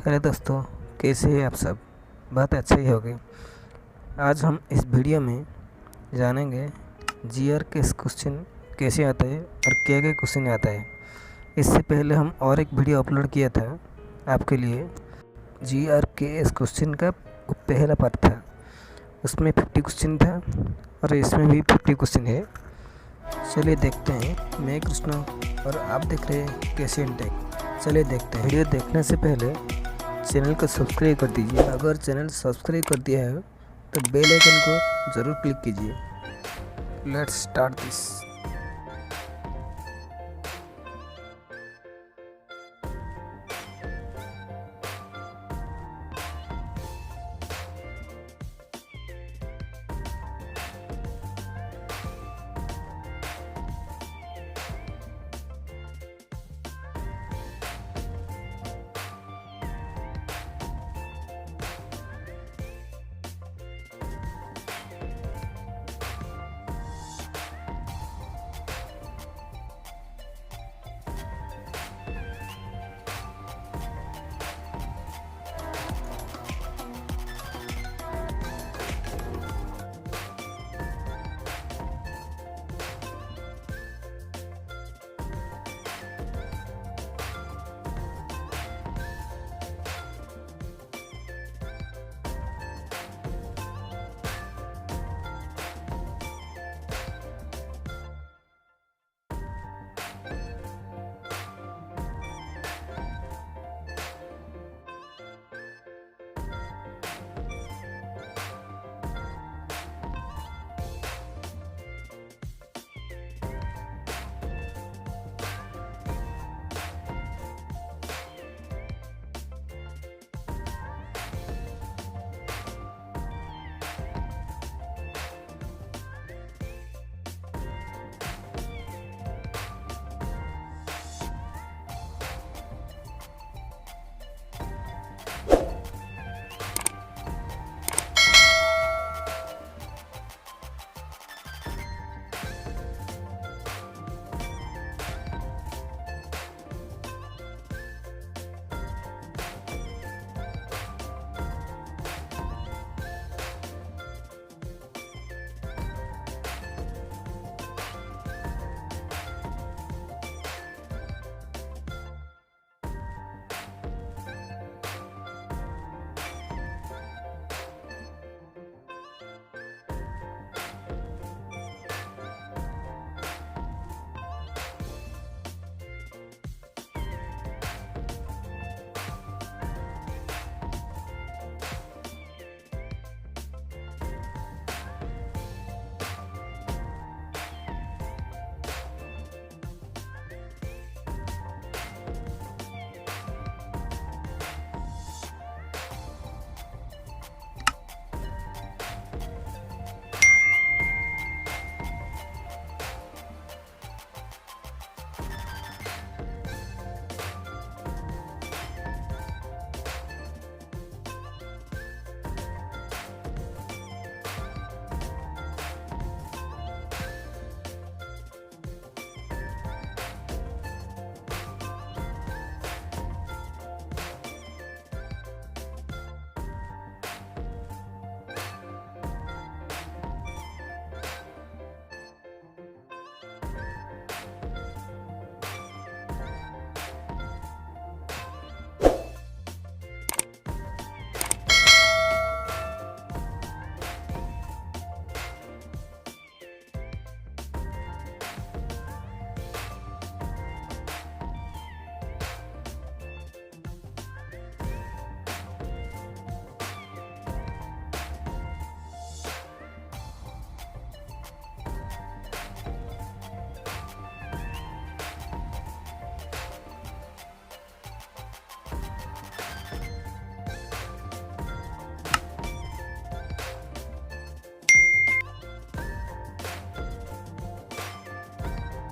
Hello दोस्तों, कैसे हैं आप सब। बहुत अच्छे ही होंगे। आज हम इस वीडियो में जानेंगे जीआर के क्वेश्चन कैसे आता है और क्या क्या क्वेश्चन आता है। इससे पहले हम और एक वीडियो अपलोड किया था आपके लिए। जीआर के इस क्वेश्चन का पहला पार्ट था, उसमें 50 क्वेश्चन था और इसमें भी 50 क्वेश्चन है। चलिए देखते हैं। मैं कृष्णा और आप देख रहे हैं कैसे टेक। चलिए देखते हैं। वीडियो देखने से पहले चैनल को सब्सक्राइब कर दीजिए। अगर चैनल सब्सक्राइब कर दिया है तो बेल आइकन को ज़रूर क्लिक कीजिए। Let's start this.